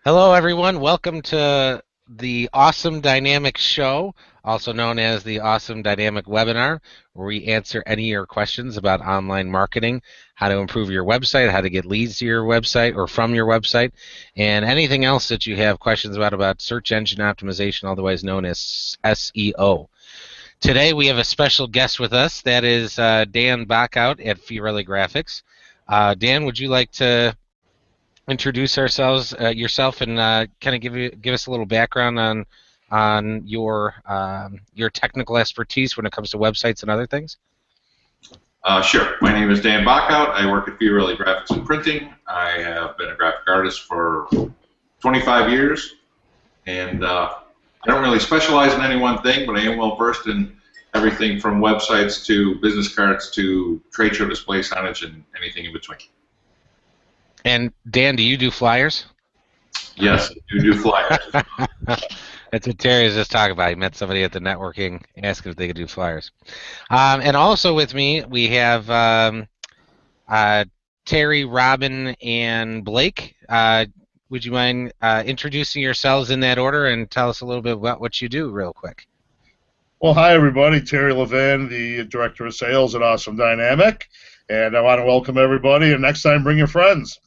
Hello, everyone. Welcome to the Awesome Dynamic Show, also known as the Awesome Dynamic Webinar, where we answer any of your questions about online marketing, how to improve your website, how to get leads to your website or from your website, and anything else that you have questions about search engine optimization, otherwise known as SEO. Today, we have a special guest with us. That is Dan Backout at Fiorelli Graphics. Dan, would you like to introduce yourself and kind of give us a little background on your technical expertise when it comes to websites and other things? Sure. My name is Dan Backout. I work at Fiorelli Graphics and Printing. I have been a graphic artist for 25 years, and I don't really specialize in any one thing, but I am well versed in everything from websites to business cards to trade show display signage and anything in between. And Dan, do you do flyers? Yes, I do flyers. That's what Terry was just talking about. He met somebody at the networking, asked if they could do flyers. And also with me, we have Terry, Robin, and Blake. Would you mind introducing yourselves in that order and tell us a little bit about what you do real quick? Well, hi, everybody. Terry Levin, the Director of Sales at Awesome Dynamic. And I want to welcome everybody. And next time, bring your friends.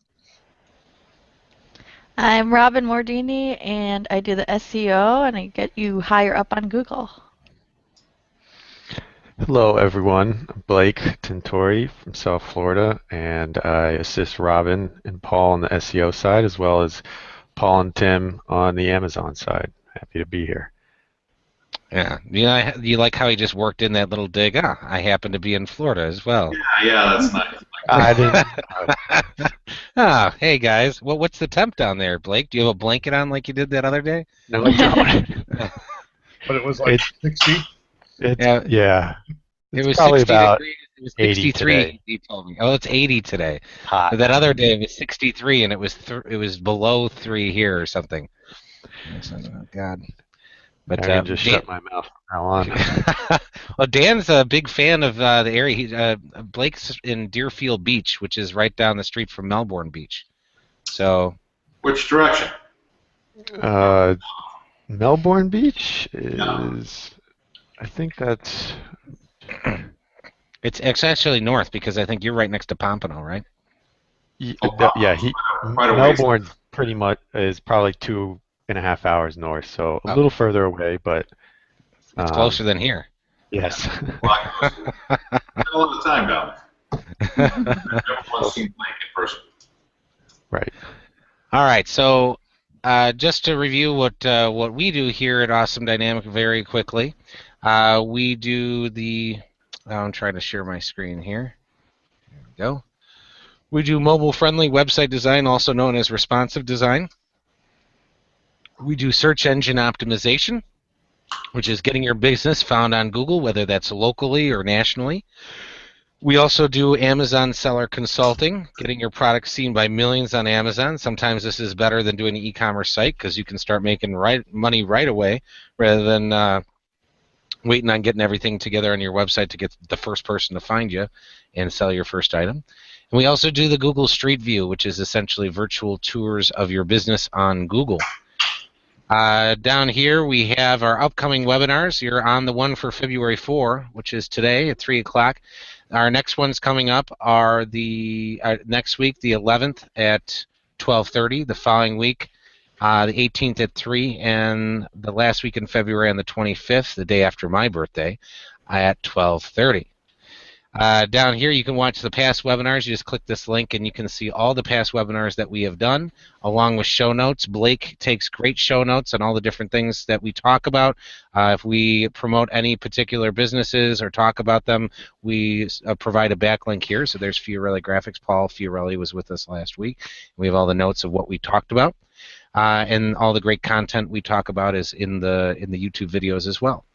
I'm Robin Mordini, and I do the SEO, and I get you higher up on Google. Hello, everyone. I'm Blake Tintori from South Florida, and I assist Robin and Paul on the SEO side, as well as Paul and Tim on the Amazon side. Happy to be here. Yeah, you like how he just worked in that little dig? I happen to be in Florida as well. Yeah, that's nice. I didn't. Oh, hey guys. Well, what's the temp down there, Blake? Do you have a blanket on like you did that other day? No, I don't. But it was like 60. Yeah. It was probably 60 about degrees. It was 80 63. today. He told me. Oh, it's 80 today. Hot. But that other day it was 63, and it was below 3 here or something. Oh, God. But I can just shut my mouth from now on. well, Dan's a big fan of the area. Blake's in Deerfield Beach, which is right down the street from Melbourne Beach. So. Which direction? Melbourne Beach is. I think that's. It's actually north because I think you're right next to Pompano, right? Yeah, Melbourne pretty much is probably 2.5 hours north, so a little further away, but it's closer than here. Yes. A lot of time down there. Everyone's seen Blake in person. Right. All right. So, just to review what we do here at Awesome Dynamic very quickly, we do the. I'm trying to share my screen here. There we go. We do mobile-friendly website design, also known as responsive design. We do search engine optimization, which is getting your business found on Google, whether that's locally or nationally. We also do Amazon seller consulting, getting your product seen by millions on Amazon. Sometimes this is better than doing an e-commerce site because you can start making money right away rather than waiting on getting everything together on your website to get the first person to find you and sell your first item. And we also do the Google Street View, which is essentially virtual tours of your business on Google. Down here we have our upcoming webinars. You're on the one for February 4, which is today at 3 o'clock. Our next ones coming up are the next week, the 11th at 12:30. The following week, the 18th at 3, and the last week in February on the 25th, the day after my birthday, at 12:30. Down here you can watch the past webinars. You just click this link and you can see all the past webinars that we have done along with show notes. Blake takes great show notes on all the different things that we talk about. If we promote any particular businesses or talk about them, we provide a backlink here. So there's Fiorelli Graphics. Paul Fiorelli was with us last week. We have all the notes of what we talked about. And all the great content we talk about is in the YouTube videos as well.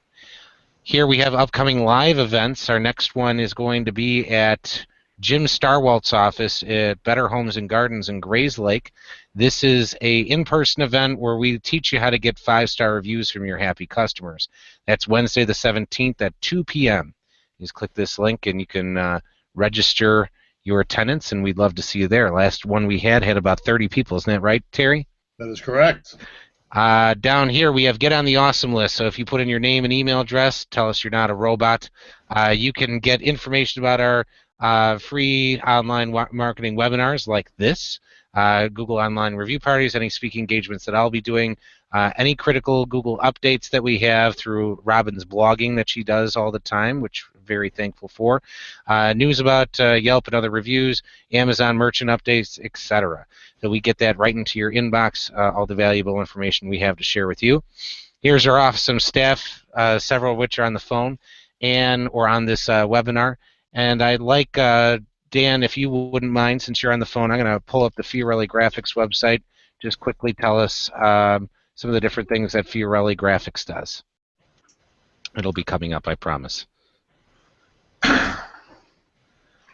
Here we have upcoming live events. Our next one is going to be at Jim Starwalt's office at Better Homes and Gardens in Grayslake. This is a in-person event where we teach you how to get 5-star reviews from your happy customers. That's Wednesday the 17th at 2 p.m. Just click this link and you can register your attendance, and we'd love to see you there. Last one we had about 30 people. Isn't that right, Terry? That is correct. Down here, we have Get on the Awesome list. So if you put in your name and email address, tell us you're not a robot, you can get information about our free online marketing webinars like this, Google Online Review Parties, any speaking engagements that I'll be doing, any critical Google updates that we have through Robin's blogging that she does all the time, which we're very thankful for, news about Yelp and other reviews, Amazon merchant updates, etc. So we get that right into your inbox, all the valuable information we have to share with you. Here's our awesome staff, several of which are on the phone or on this webinar. And I'd like, Dan, if you wouldn't mind, since you're on the phone, I'm going to pull up the Fiorelli Graphics website. Just quickly tell us some of the different things that Fiorelli Graphics does. It'll be coming up, I promise.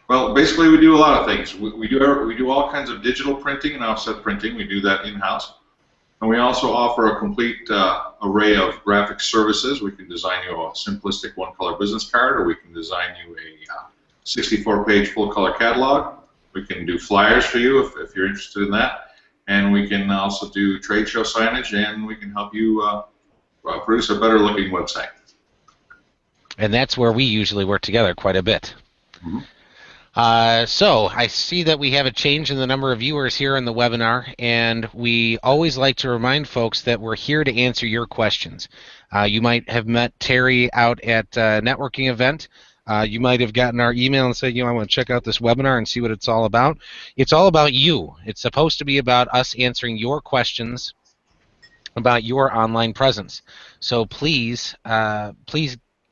Well, basically, we do a lot of things. We do all kinds of digital printing and offset printing. We do that in-house. And we also offer a complete array of graphic services. We can design you a simplistic one-color business card, or we can design you a 64-page full-color catalog. We can do flyers for you if you're interested in that. And we can also do trade show signage, and we can help you produce a better-looking website. And that's where we usually work together quite a bit. Mm-hmm. So I see that we have a change in the number of viewers here in the webinar, and we always like to remind folks that we're here to answer your questions. You might have met Terry out at a networking event. You might have gotten our email and said, I want to check out this webinar and see what it's all about. It's all about you. It's supposed to be about us answering your questions about your online presence. So please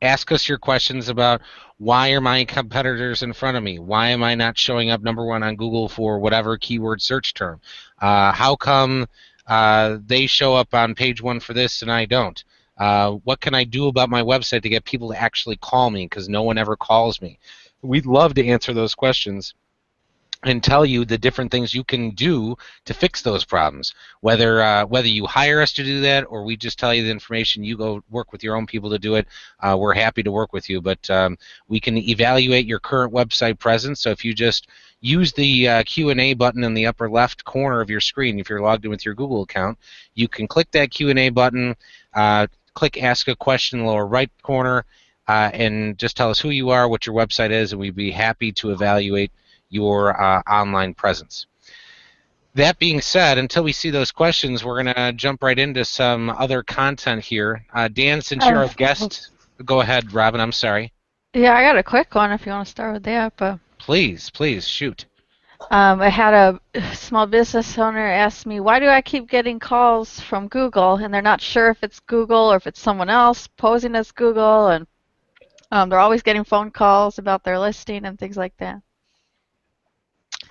ask us your questions about why are my competitors in front of me? Why am I not showing up #1 on Google for whatever keyword search term? How come they show up on page 1 for this and I don't? What can I do about my website to get people to actually call me, because no one ever calls me? We'd love to answer those questions and tell you the different things you can do to fix those problems. Whether you hire us to do that or we just tell you the information, you go work with your own people to do it, we're happy to work with you. But we can evaluate your current website presence. So if you just use the Q&A button in the upper left corner of your screen, if you're logged in with your Google account, you can click that Q&A button, click Ask a Question in the lower right corner, and just tell us who you are, what your website is, and we'd be happy to evaluate your online presence. That being said, until we see those questions, we're going to jump right into some other content here. Dan, since you're our guest, go ahead, Robin, I'm sorry. Yeah, I got a quick one if you want to start with that. But please, shoot. I had a small business owner ask me, why do I keep getting calls from Google, and they're not sure if it's Google or if it's someone else posing as Google, and they're always getting phone calls about their listing and things like that.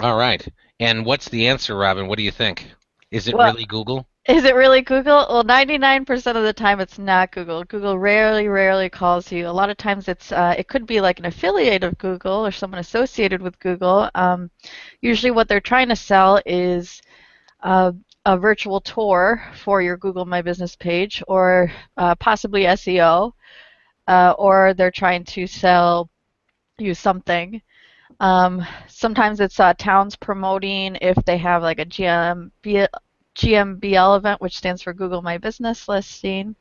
All right. And what's the answer, Robin? What do you think? Is it really Google? Is it really Google? Well, 99% of the time it's not Google. Google rarely calls you. A lot of times it could be like an affiliate of Google or someone associated with Google. Usually what they're trying to sell is a virtual tour for your Google My Business page, or possibly SEO, or they're trying to sell you something. Sometimes it's towns promoting if they have like a GMBL event, which stands for Google My Business listing.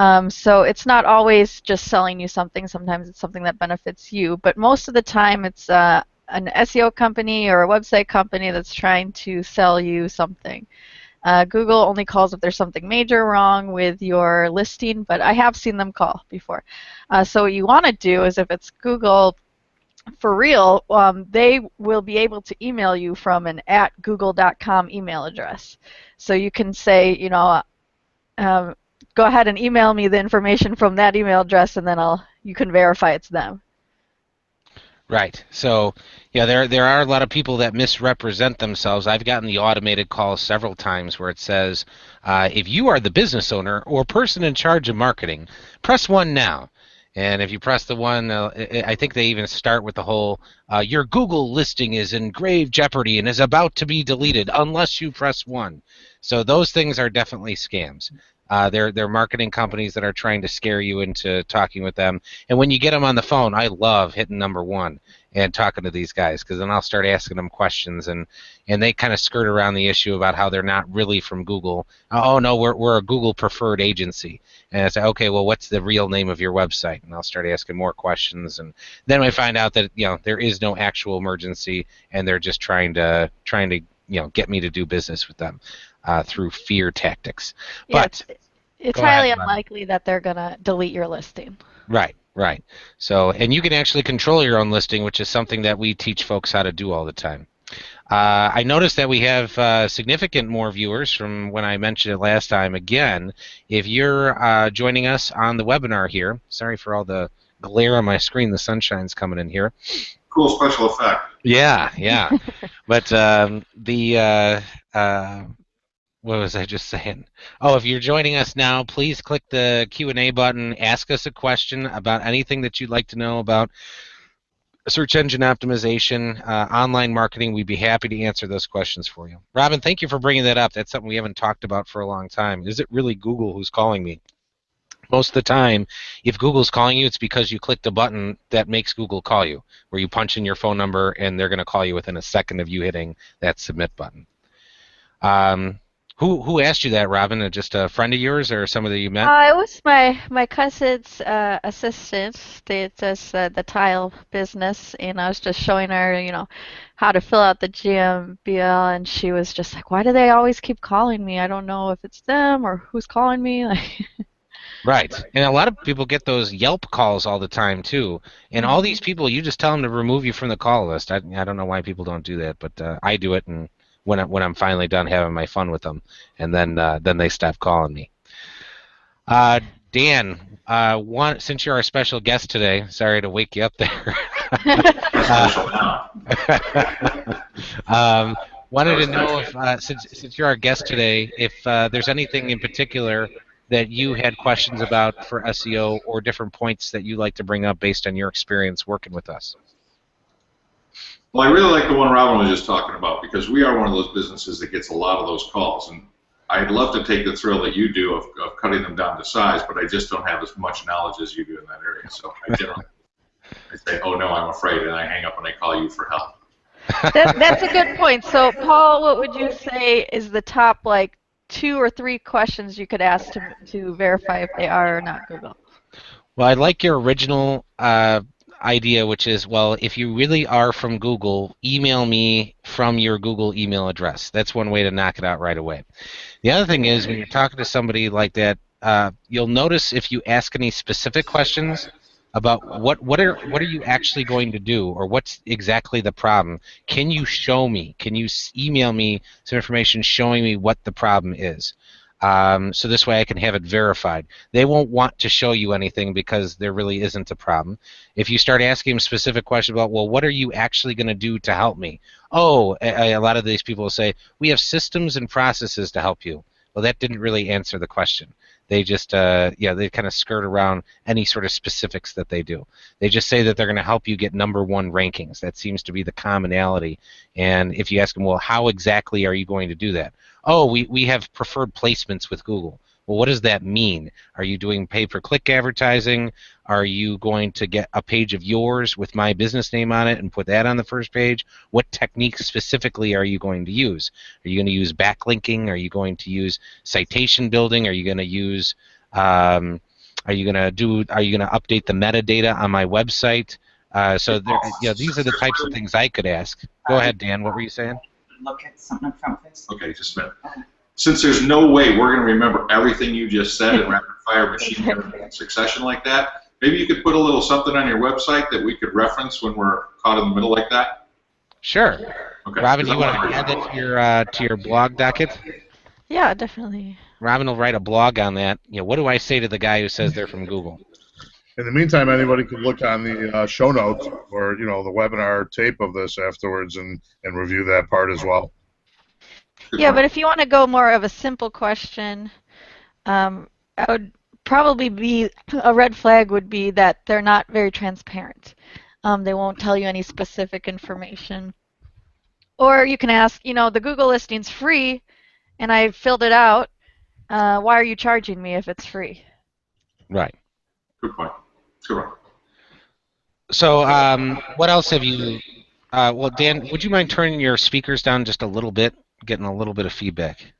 So it's not always just selling you something. Sometimes it's something that benefits you. But most of the time it's an SEO company or a website company that's trying to sell you something. Google only calls if there's something major wrong with your listing, but I have seen them call before. So what you want to do is, if it's Google for real, they will be able to email you from an @google.com email address. So you can say, go ahead and email me the information from that email address, and then you can verify it's them. Right. So, yeah, there are a lot of people that misrepresent themselves. I've gotten the automated calls several times where it says, if you are the business owner or person in charge of marketing, press 1 now. And if you press the 1, I think they even start with the whole, your Google listing is in grave jeopardy and is about to be deleted unless you press 1. So those things are definitely scams. They're marketing companies that are trying to scare you into talking with them. And when you get them on the phone, I love hitting number 1 and talking to these guys, because then I'll start asking them questions, and they kind of skirt around the issue about how they're not really from Google. Oh no, we're a Google preferred agency, and I say, okay, well, what's the real name of your website? And I'll start asking more questions, and then I find out that there is no actual emergency, and they're just trying to get me to do business with them through fear tactics. Yeah, But it's go ahead, highly Ron. unlikely that they're going to delete your listing. Right, right. So, and you can actually control your own listing, which is something that we teach folks how to do all the time. I noticed that we have significant more viewers from when I mentioned it last time. Again, if you're joining us on the webinar here, sorry for all the glare on my screen, the sunshine's coming in here. Cool special effect. Yeah, yeah. But what was I just saying? Oh, if you're joining us now, please click the Q&A button. Ask us a question about anything that you'd like to know about search engine optimization, online marketing. We'd be happy to answer those questions for you. Robin, thank you for bringing that up. That's something we haven't talked about for a long time. Is it really Google who's calling me? Most of the time, if Google's calling you, it's because you clicked a button that makes Google call you, where you punch in your phone number and they're going to call you within a second of you hitting that submit button. Who asked you that, Robin? Just a friend of yours or somebody you met? It was my cousin's assistant. They does the tile business, and I was just showing her, how to fill out the GMBL, and she was just like, "Why do they always keep calling me? I don't know if it's them or who's calling me." Right. And a lot of people get those Yelp calls all the time, too. And all these people, you just tell them to remove you from the call list. I don't know why people don't do that, but I do it, and when I'm finally done having my fun with them, and then they stop calling me. Dan, since you're our special guest today, sorry to wake you up there. Special now. Wanted to know if, since you're our guest today, if there's anything in particular that you had questions about for SEO or different points that you like to bring up based on your experience working with us. Well, I really like the one Robin was just talking about, because we are one of those businesses that gets a lot of those calls, and I'd love to take the thrill that you do of cutting them down to size, but I just don't have as much knowledge as you do in that area. So I generally say, "Oh no, I'm afraid," and I hang up and I call you for help. That's a good point. So, Paul, what would you say is the top 2 or 3 questions you could ask to verify if they are or not Google? Well, I like your original idea, which is, well, if you really are from Google, email me from your Google email address. That's one way to knock it out right away. The other thing is, when you're talking to somebody like that, you'll notice if you ask any specific questions about what are you actually going to do, or what's exactly the problem. Can you show me? Can you email me some information showing me what the problem is? So this way I can have it verified. They won't want to show you anything because there really isn't a problem. If you start asking them specific questions about, well, what are you actually going to do to help me? Oh, a lot of these people will say, we have systems and processes to help you. Well, that didn't really answer the question. They just, they kind of skirt around any sort of specifics that they do. They just say that they're going to help you get #1 rankings. That seems to be the commonality. And if you ask them, well, how exactly are you going to do that? Oh, we have preferred placements with Google. Well, what does that mean? Are you doing pay-per-click advertising? Are you going to get a page of yours with my business name on it and put that on the first page? What techniques specifically are you going to use? Are you going to use backlinking? Are you going to use citation building? Are you going to use are you going to update the metadata on my website? So these are the types of things I could ask. Go ahead, Dan. What were you saying? Look at something in front of us. Okay, just a minute. Since there's no way we're going to remember everything you just said in rapid-fire machine learning succession like that, maybe you could put a little something on your website that we could reference when we're caught in the middle like that? Sure. Okay. Robin, you want to add that to your blog docket? Yeah, definitely. Robin will write a blog on that. What do I say to the guy who says they're from Google? In the meantime, anybody can look on the show notes or the webinar tape of this afterwards and review that part as well. Yeah, but if you want to go more of a simple question, I would probably be a red flag would be that they're not very transparent. They won't tell you any specific information. Or you can ask, the Google listing's free, and I filled it out. Why are you charging me if it's free? Right. Good point. Sure. So, what else have you? Well, Dan, would you mind turning your speakers down just a little bit? Getting a little bit of feedback.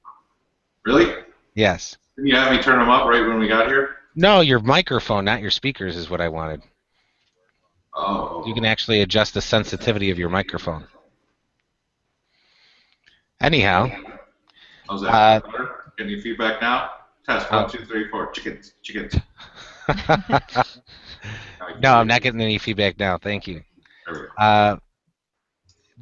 Really? Yes. Didn't you have me turn them up right when we got here? No, your microphone, not your speakers, is what I wanted. Oh. You can actually adjust the sensitivity of your microphone. Anyhow. How's that? Better? Getting any feedback now? Test 1, 2, 3, 4. Chickens. No, I'm not getting any feedback now. Thank you. There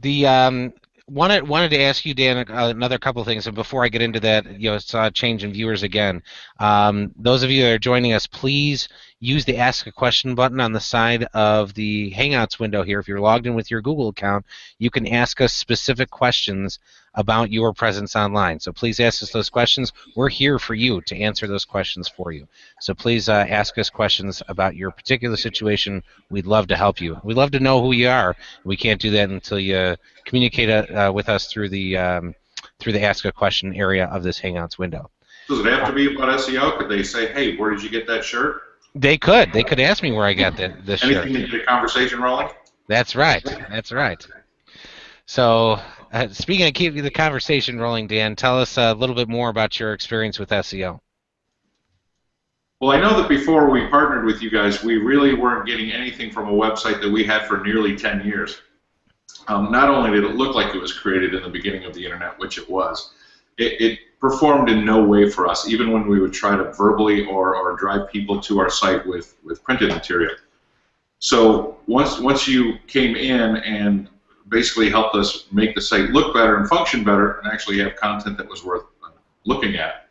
we go. Wanted to ask you, Dan, another couple of things, and before I get into that, it's a change in viewers again. Those of you that are joining us, please use the Ask a Question button on the side of the Hangouts window here. If you're logged in with your Google account, you can ask us specific questions about your presence online. So please ask us those questions. We're here for you to answer those questions for you. So please ask us questions about your particular situation. We'd love to help you. We'd love to know who you are. We can't do that until you communicate with us through the Ask a Question area of this Hangouts window. Does it have to be about SEO? Could they say, hey, where did you get that shirt? They could. They could ask me where I got this shirt. Anything to get a conversation rolling? That's right. That's right. So, speaking of keeping the conversation rolling, Dan, tell us a little bit more about your experience with SEO. Well, I know that before we partnered with you guys, we really weren't getting anything from a website that we had for nearly 10 years. Not only did it look like it was created in the beginning of the internet, which it was, it performed in no way for us, even when we would try to verbally or drive people to our site with printed material. So once you came in and basically helped us make the site look better and function better and actually have content that was worth looking at,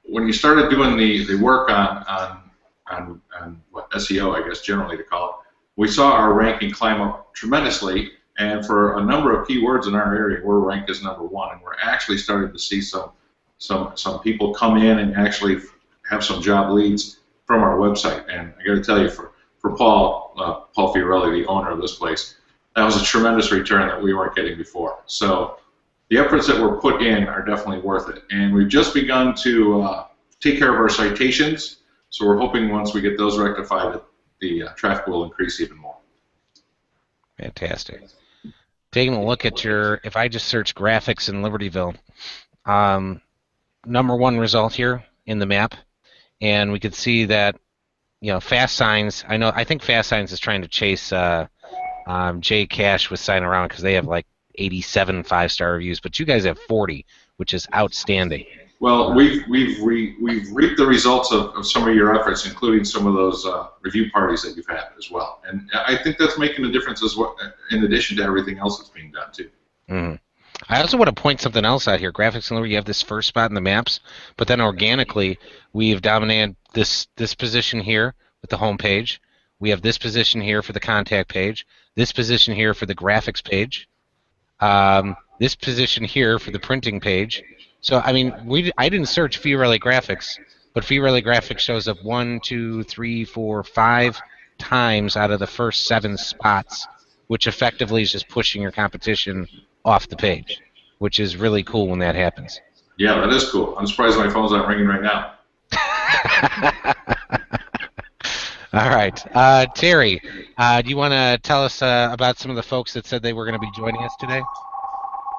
when you started doing the work on what SEO, I guess generally to call it, we saw our ranking climb up tremendously, and for a number of keywords in our area, we're ranked as #1, and we're actually starting to see some people come in and actually have some job leads from our website. And I got to tell you, for Paul Fiorelli, the owner of this place, that was a tremendous return that we weren't getting before. So the efforts that were put in are definitely worth it, and we've just begun to take care of our citations. So we're hoping once we get those rectified, that the traffic will increase even more. Fantastic. Taking a look at if I just search graphics in Libertyville, #1 result here in the map, and we could see that, Fast Signs. I think Fast Signs is trying to chase J Cash with Sign Around because they have like 87 5-star reviews, but you guys have 40, which is outstanding. Well, we've reaped the results of some of your efforts, including some of those review parties that you've had as well. And I think that's making a difference as well, in addition to everything else that's being done too. Mm-hmm. I also want to point something else out here. Graphics and Liberty, you have this first spot in the maps, but then organically we've dominated this position here with the home page. We have this position here for the contact page, this position here for the graphics page, this position here for the printing page. So, I mean, I didn't search Fiorelli Graphics, but Fiorelli Graphics shows up 1, 2, 3, 4, 5 times out of the first 7 spots, which effectively is just pushing your competition off the page, which is really cool when that happens. Yeah, that is cool. I'm surprised my phone's not ringing right now. All right. Terry, do you want to tell us about some of the folks that said they were going to be joining us today?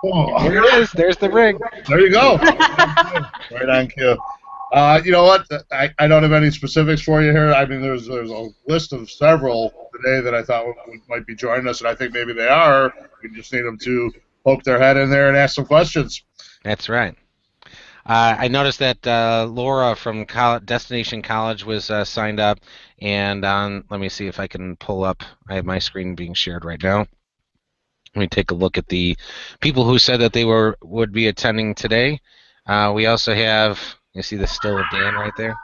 Oh, there it is. There's the ring. There you go. Right on cue. You know what? I don't have any specifics for you here. I mean, there's a list of several today that I thought might be joining us, and I think maybe they are. We just need them to poke their head in there and ask some questions. That's right. I noticed that Laura from Destination College was signed up, and let me see if I can pull up. I have my screen being shared right now. Let me take a look at the people who said that they would be attending today. We also have, you see the still of Dan right there.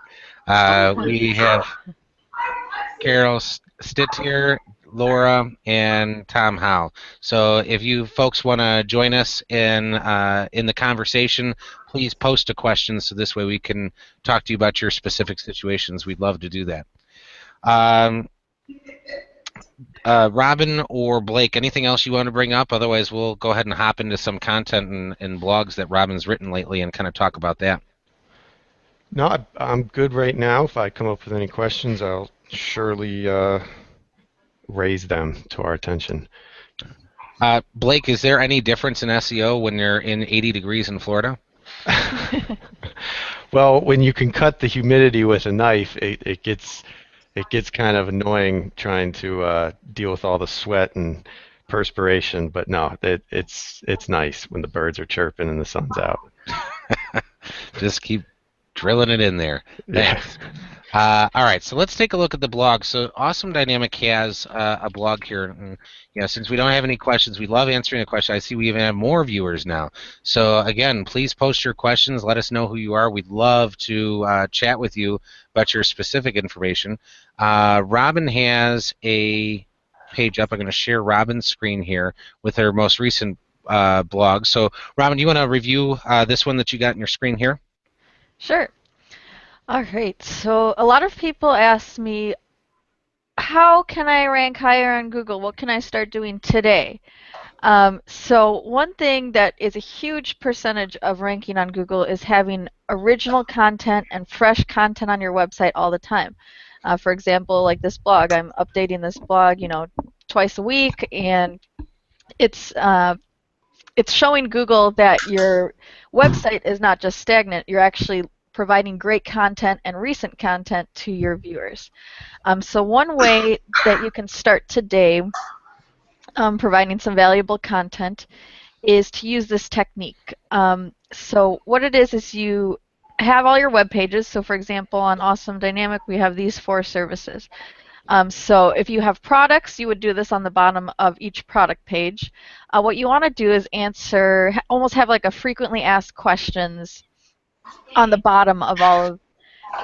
We have Carol Stittier, Laura, and Tom Howe. So if you folks want to join us in the conversation, please post a question so this way we can talk to you about your specific situations. We'd love to do that. Robin or Blake, anything else you want to bring up? Otherwise, we'll go ahead and hop into some content and blogs that Robin's written lately and kind of talk about that. No, I'm good right now. If I come up with any questions, I'll surely raise them to our attention. Blake, is there any difference in SEO when you're in 80 degrees in Florida? Well, when you can cut the humidity with a knife, it gets kind of annoying trying to deal with all the sweat and perspiration. But no, it's nice when the birds are chirping and the sun's out. Just keep drilling it in there. Yeah. Thanks. All right, so let's take a look at the blog. So Awesome Dynamic has a blog here. And, since we don't have any questions, we love answering a question. I see we even have more viewers now. So again, please post your questions. Let us know who you are. We'd love to chat with you about your specific information. Robin has a page up. I'm going to share Robin's screen here with her most recent blog. So Robin, you want to review this one that you got in your screen here? Sure. All right, so a lot of people ask me, how can I rank higher on Google? What can I start doing today? So one thing that is a huge percentage of ranking on Google is having original content and fresh content on your website all the time. For example, like this blog, I'm updating this blog, twice a week, and it's showing Google that your website is not just stagnant, you're actually providing great content and recent content to your viewers. So one way that you can start today providing some valuable content is to use this technique. So what it is you have all your web pages. So for example, on Awesome Dynamic, we have these 4 services. So if you have products, you would do this on the bottom of each product page. What you want to do is almost have like a frequently asked questions on the bottom of all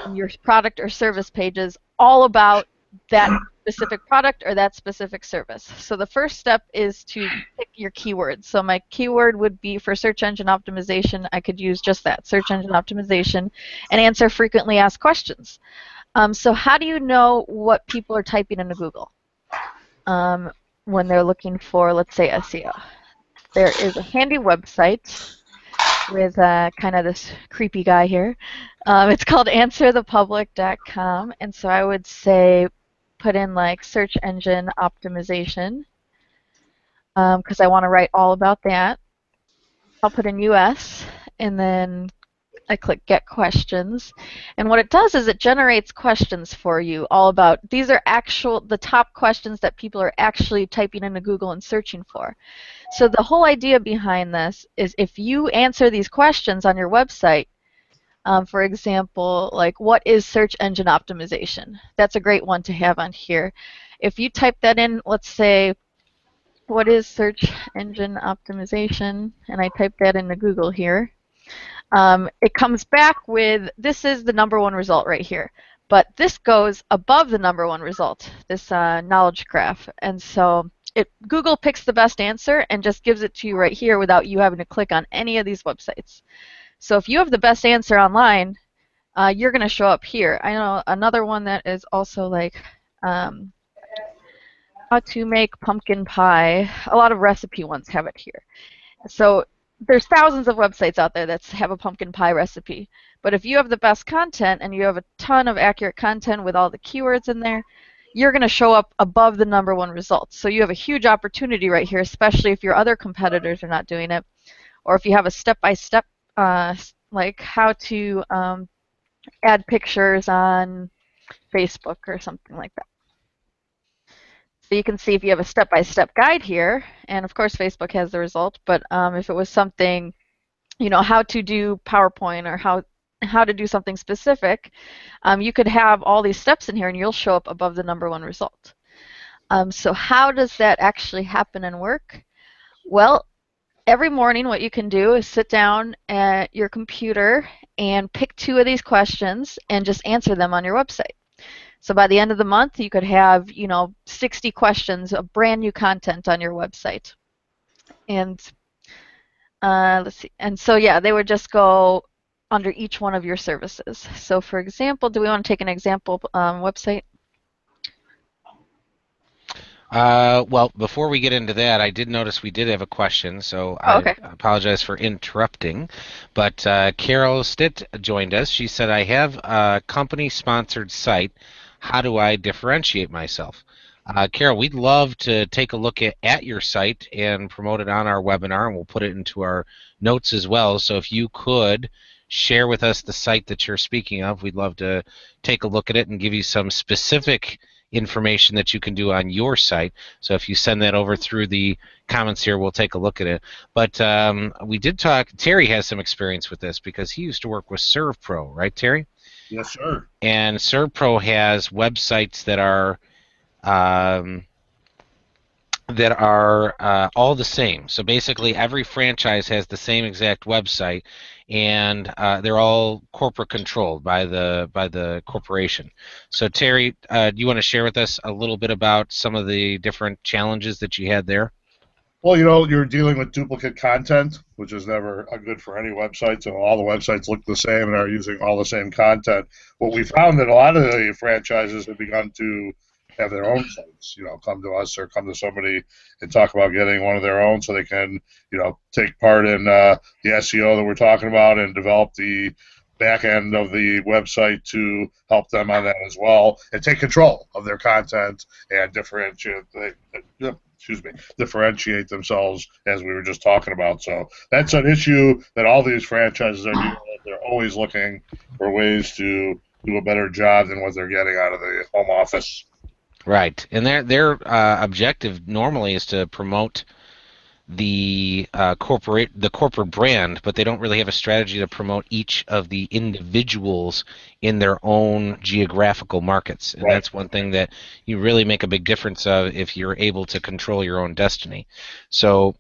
of your product or service pages, all about that specific product or that specific service. So the first step is to pick your keywords. So my keyword would be for search engine optimization. I could use just that, search engine optimization, and answer frequently asked questions. So how do you know what people are typing into Google when they're looking for, let's say, SEO? There is a handy website with kind of this creepy guy here. It's called answerthepublic.com, and so I would say put in like search engine optimization because I want to write all about that. I'll put in US, and then I click Get Questions, and what it does is it generates questions for you all about, these are the top questions that people are actually typing into Google and searching for. So the whole idea behind this is if you answer these questions on your website, for example, like what is search engine optimization? That's a great one to have on here. If you type that in, let's say, what is search engine optimization, and I type that into Google here, it comes back with, this is the #1 result right here. But this goes above the #1 result, this knowledge graph. And so Google picks the best answer and just gives it to you right here without you having to click on any of these websites. So if you have the best answer online, you're going to show up here. I know another one that is also like how to make pumpkin pie. A lot of recipe ones have it here. So there's thousands of websites out there that have a pumpkin pie recipe. But if you have the best content and you have a ton of accurate content with all the keywords in there, you're going to show up above the #1 results. So you have a huge opportunity right here, especially if your other competitors are not doing it, or if you have a step-by-step, like how to add pictures on Facebook or something like that. So you can see if you have a step-by-step guide here, and of course Facebook has the result, but if it was something, how to do PowerPoint or how to do something specific, you could have all these steps in here and you'll show up above the #1 result. So how does that actually happen and work? Well, every morning what you can do is sit down at your computer and pick 2 of these questions and just answer them on your website. So by the end of the month, you could have, 60 questions of brand new content on your website. And let's see. And so, yeah, they would just go under each one of your services. So for example, do we want to take an example website? Well, before we get into that, I did notice we did have a question, so I apologize for interrupting. But Carol Stitt joined us. She said, I have a company-sponsored site. How do I differentiate myself? Carol, we'd love to take a look at your site and promote it on our webinar, and we'll put it into our notes as well. So if you could share with us the site that you're speaking of, we'd love to take a look at it and give you some specific information that you can do on your site. So if you send that over through the comments here, we'll take a look at it. But we did talk, Terry has some experience with this because he used to work with ServPro, right, Terry? Yes, sir. And ServPro has websites that are all the same. So basically, every franchise has the same exact website, and they're all corporate controlled by the corporation. So Terry, do you want to share with us a little bit about some of the different challenges that you had there? Well, you're dealing with duplicate content, which is never good for any website. So all the websites look the same and are using all the same content. What we found that a lot of the franchises have begun to have their own sites, come to us or come to somebody and talk about getting one of their own so they can, take part in the SEO that we're talking about and develop the back end of the website to help them on that as well and take control of their content and differentiate themselves as we were just talking about. So that's an issue that all these franchises are dealing with. They're always looking for ways to do a better job than what they're getting out of the home office. Right, and their objective normally is to promote the corporate brand, but they don't really have a strategy to promote each of the individuals in their own geographical markets. And Right. That's one thing that you really make a big difference of if you're able to control your own destiny. So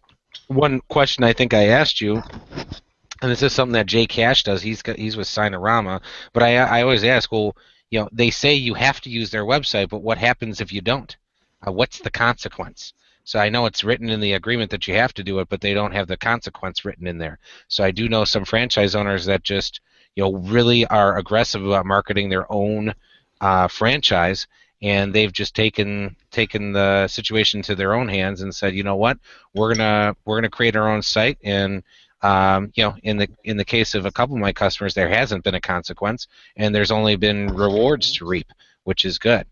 one question I think I asked you, and this is something that Jay Cash does, he's with Sinorama, but I always ask, well, they say you have to use their website, but what happens if you don't? What's the consequence? So I know it's written in the agreement that you have to do it, but they don't have the consequence written in there. So I do know some franchise owners that just really are aggressive about marketing their own franchise, and they've just taken the situation to their own hands and said, you know what, we're gonna create our own site, and in the case of a couple of my customers, there hasn't been a consequence, and there's only been rewards to reap, which is good.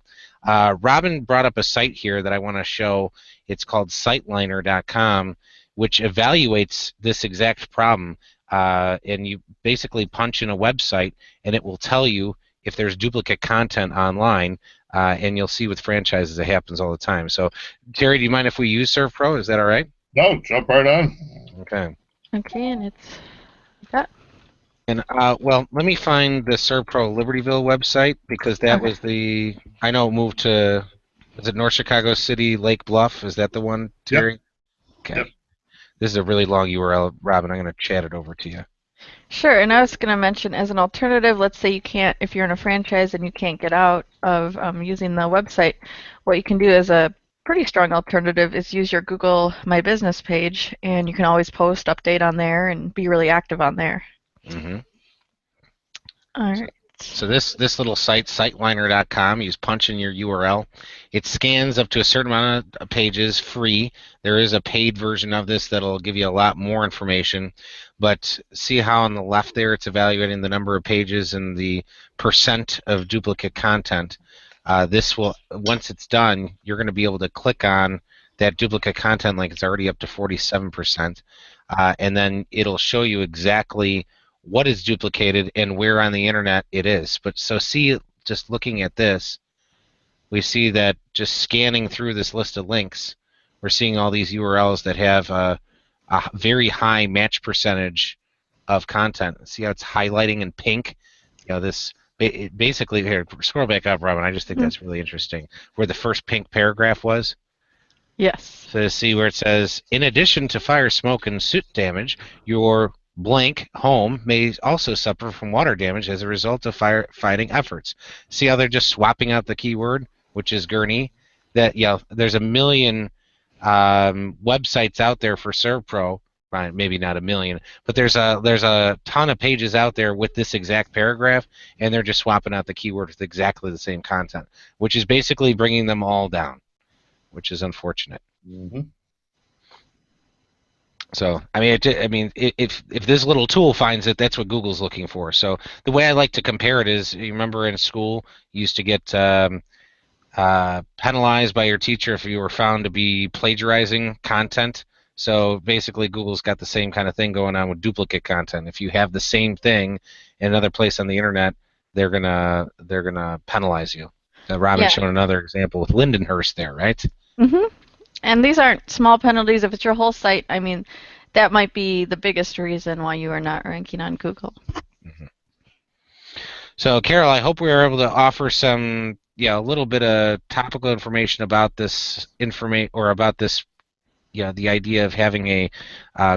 Robin brought up a site here that I want to show. It's called Siteliner.com, which evaluates this exact problem. And you basically punch in a website, and it will tell you if there's duplicate content online. And you'll see with franchises it happens all the time. So, Terry, do you mind if we use ServPro? Is that all right? No, jump right on. Okay. Okay, and it's that. And well, let me find the ServPro Libertyville website because that was the I know moved to, is it North Chicago City, Lake Bluff? Is that the one, Terry? Yep. Okay. Yep. This is a really long URL, Robin. I'm going to chat it over to you. Sure, and I was going to mention as an alternative, let's say if you're in a franchise and you can't get out of using the website, what you can do as a pretty strong alternative is use your Google My Business page, and you can always post, update on there, and be really active on there. Mm-hmm. All right. So this little site, Siteliner.com, you punch in your URL. It scans up to a certain amount of pages free. There is a paid version of this that'll give you a lot more information. But see how on the left there it's evaluating the number of pages and the percent of duplicate content. This will, once it's done, you're going to be able to click on that duplicate content link. It's already up to 47%. And then it'll show you exactly what is duplicated and where on the internet it is. But so see, just looking at this, we see that just scanning through this list of links, we're seeing all these URLs that have a very high match percentage of content. See how it's highlighting in pink? This basically, here, scroll back up, Robin. I just think that's really interesting. Where the first pink paragraph was. Yes. So see where it says, in addition to fire, smoke, and soot damage, your blank home may also suffer from water damage as a result of firefighting efforts. See how they're just swapping out the keyword, which is Gurney? That there's a million websites out there for ServPro. Maybe not a million, but there's a ton of pages out there with this exact paragraph, and they're just swapping out the keyword with exactly the same content, which is basically bringing them all down, which is unfortunate. Mm-hmm. So, if this little tool finds it, that's what Google's looking for. So the way I like to compare it is, you remember in school, you used to get penalized by your teacher if you were found to be plagiarizing content. So basically, Google's got the same kind of thing going on with duplicate content. If you have the same thing in another place on the internet, they're gonna penalize you. Robin's Yeah. showing another example with Lindenhurst there, right? hmm And these aren't small penalties. If it's your whole site, I mean, that might be the biggest reason why you are not ranking on Google. Mm-hmm. So, Carol, I hope we were able to offer some, a little bit of topical information about this about this, the idea of having a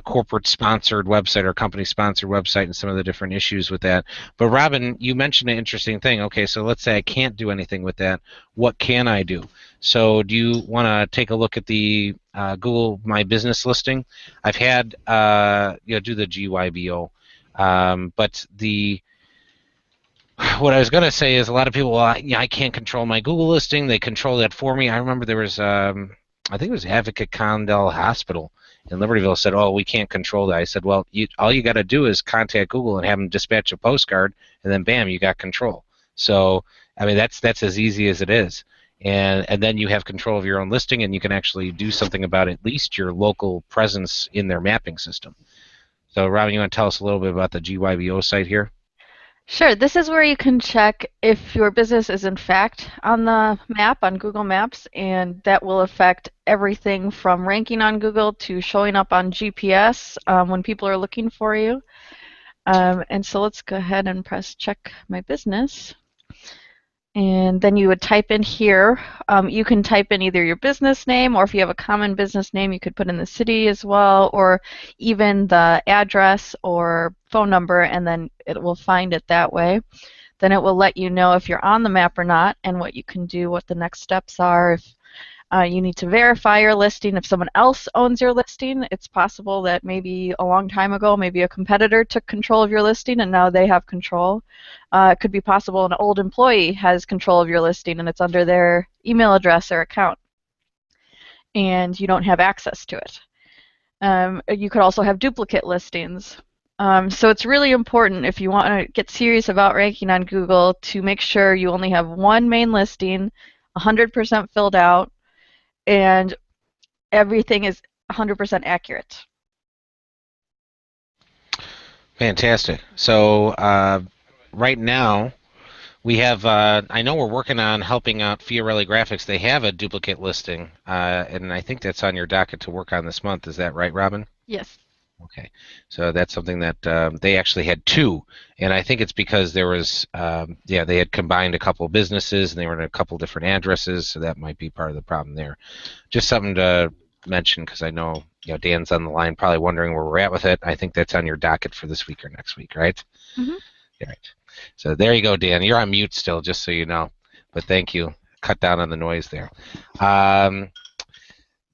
corporate-sponsored website or company-sponsored website and some of the different issues with that. But Robin, you mentioned an interesting thing. Okay, so let's say I can't do anything with that. What can I do? So, do you want to take a look at the Google My Business listing? I've had do the GYBO, but what I was going to say is a lot of people, I can't control my Google listing. They control that for me. I remember there was, I think it was Advocate Condell Hospital in Libertyville said, oh, we can't control that. I said, well, all you got to do is contact Google and have them dispatch a postcard, and then bam, you got control. So, I mean, that's as easy as it is. And then you have control of your own listing, and you can actually do something about at least your local presence in their mapping system. So, Robin, you want to tell us a little bit about the GYBO site here? Sure. This is where you can check if your business is in fact on the map on Google Maps, and that will affect everything from ranking on Google to showing up on GPS when people are looking for you. And so let's go ahead and press check my business. And then you would type in here. You can type in either your business name, or if you have a common business name, you could put in the city as well, or even the address or phone number, and then it will find it that way. Then it will let you know if you're on the map or not, and what you can do, what the next steps are. If you need to verify your listing. If someone else owns your listing, it's possible that maybe a long time ago, maybe a competitor took control of your listing and now they have control. It could be possible an old employee has control of your listing and it's under their email address or account, and you don't have access to it. You could also have duplicate listings. So it's really important, if you want to get serious about ranking on Google, to make sure you only have one main listing, 100% filled out, and everything is 100% accurate. Fantastic. So right now we have, I know we're working on helping out Fiorelli Graphics. They have a duplicate listing, and I think that's on your docket to work on this month. Is that right, Robin? Yes. Okay. So that's something that they actually had two, and I think it's because there was, they had combined a couple of businesses and they were in a couple different addresses, so that might be part of the problem there. Just something to mention, because I know Dan's on the line probably wondering where we're at with it. I think that's on your docket for this week or next week, right? Mm-hmm. All right. So there you go, Dan. You're on mute still, just so you know. But thank you. Cut down on the noise there.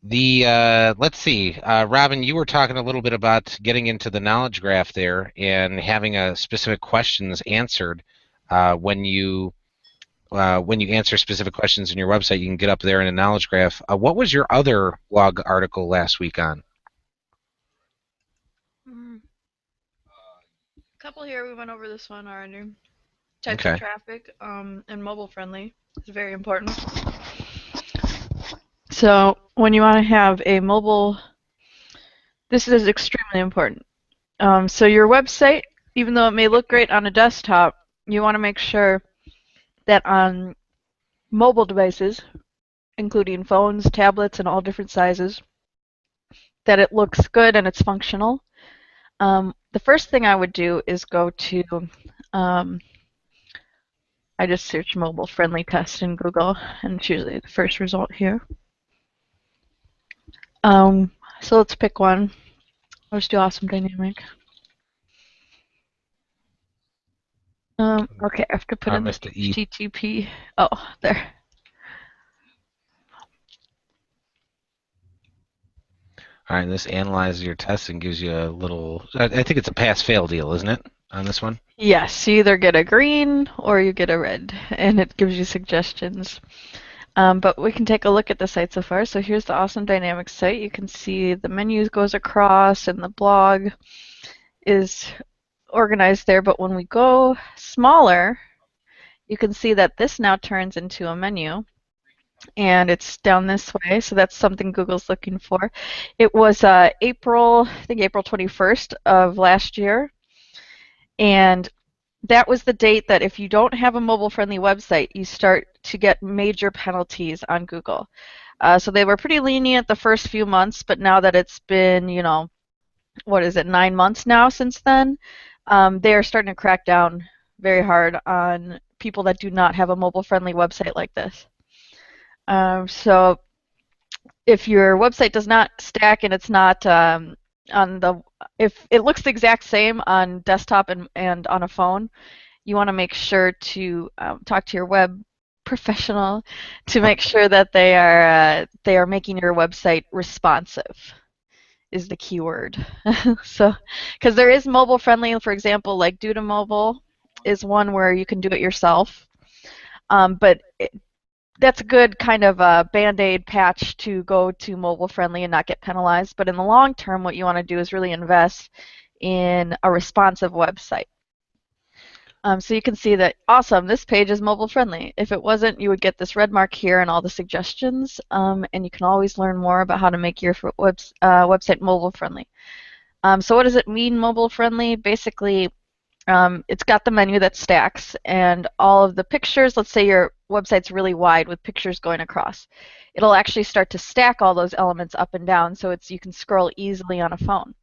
Let's see, Robin, you were talking a little bit about getting into the knowledge graph there and having specific questions answered when you answer specific questions in your website. You can get up there in a knowledge graph. What was your other blog article last week on? A couple here. We went over this one already. Types Okay. of traffic and mobile friendly is very important. So when you want to have a mobile, this is extremely important. So your website, even though it may look great on a desktop, you want to make sure that on mobile devices, including phones, tablets, and all different sizes, that it looks good and it's functional. The first thing I would do is go to, I just search mobile friendly test in Google, and it's usually the first result here. So let's pick one. Let's do Awesome Dynamic. Okay, I have to put in the HTTP. Oh, there. All right, this analyzes your test and gives you a little, I think it's a pass-fail deal, isn't it, on this one? Yes, you either get a green or you get a red, and it gives you suggestions. But we can take a look at the site so far. So here's the Awesome Dynamics site. You can see the menu goes across and the blog is organized there. But when we go smaller, you can see that this now turns into a menu. and it's down this way, so that's something Google's looking for. It was April, I think April 21st of last year, and that was the date that if you don't have a mobile-friendly website, you start to get major penalties on Google. So they were pretty lenient the first few months, but now that it's been, what is it, 9 months now since then, they are starting to crack down very hard on people that do not have a mobile-friendly website like this. So if your website does not stack and it's not if it looks the exact same on desktop and on a phone, you want to make sure to talk to your web professional to make sure that they are making your website responsive is the key word. So, because there is mobile friendly, for example, like Duda Mobile is one where you can do it yourself, but that's a good kind of a band-aid patch to go to mobile friendly and not get penalized. But in the long term, what you want to do is really invest in a responsive website. So you can see that, awesome, this page is mobile friendly. If it wasn't, you would get this red mark here and all the suggestions, and you can always learn more about how to make your website mobile friendly. So what does it mean, mobile friendly? Basically, it's got the menu that stacks, and all of the pictures, let's say your website's really wide with pictures going across. It'll actually start to stack all those elements up and down so you can scroll easily on a phone.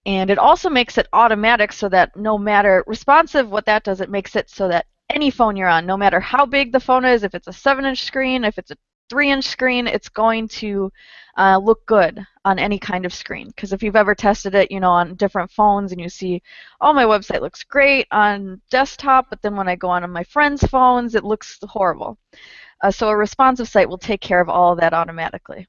And it also makes it automatic so that no matter responsive, what that does, it makes it so that any phone you're on, no matter how big the phone is, if it's a 7-inch screen, if it's a 3-inch screen, it's going to look good on any kind of screen. Because if you've ever tested it, on different phones and you see, oh, my website looks great on desktop, but then when I go on my friends' phones, it looks horrible. So a responsive site will take care of all of that automatically.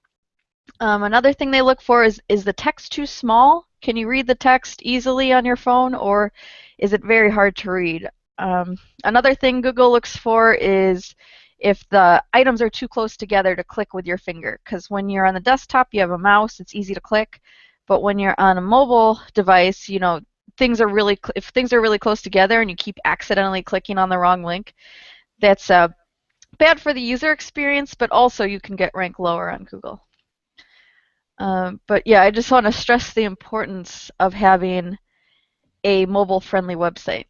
Another thing they look for is the text too small? Can you read the text easily on your phone, or is it very hard to read? Another thing Google looks for is if the items are too close together to click with your finger, because when you're on the desktop, you have a mouse, it's easy to click, but when you're on a mobile device, if things are really close together and you keep accidentally clicking on the wrong link, that's bad for the user experience, but also you can get ranked lower on Google. But yeah, I just want to stress the importance of having a mobile-friendly website.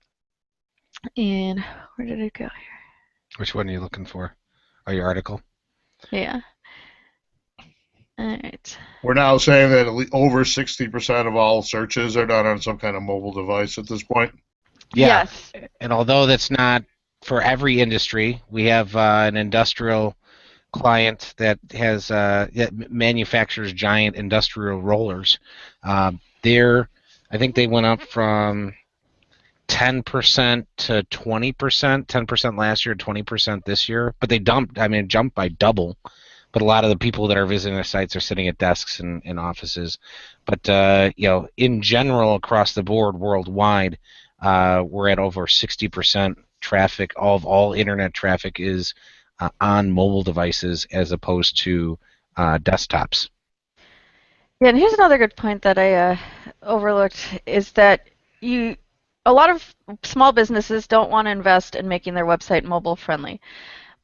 And where did it go here? Which one are you looking for? Oh, your article? Yeah. All right. We're now saying that over 60% of all searches are done on some kind of mobile device at this point. Yeah. Yes. And although that's not for every industry, we have an industrial client that has that manufactures giant industrial rollers. I think they went up from 10% to 20%, 10% last year, 20% this year. But they jumped by double. But a lot of the people that are visiting their sites are sitting at desks and offices. But in general, across the board, worldwide, we're at over 60% traffic of all internet traffic is on mobile devices as opposed to desktops. Yeah, and here's another good point that I overlooked is that a lot of small businesses don't want to invest in making their website mobile friendly.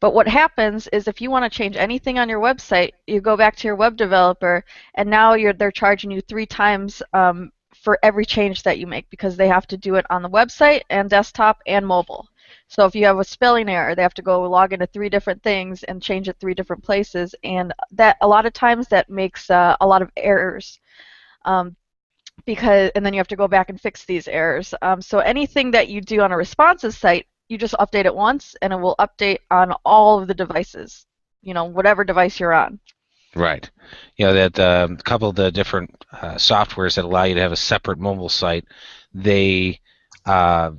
But what happens is if you want to change anything on your website, you go back to your web developer, and now they're charging you 3 times for every change that you make because they have to do it on the website and desktop and mobile. So if you have a spelling error, they have to go log into 3 different things and change it 3 different places, and that a lot of times that makes a lot of errors. And then you have to go back and fix these errors. So anything that you do on a responsive site, you just update it once, and it will update on all of the devices, whatever device you're on. Right. That a couple of the different softwares that allow you to have a separate mobile site, they say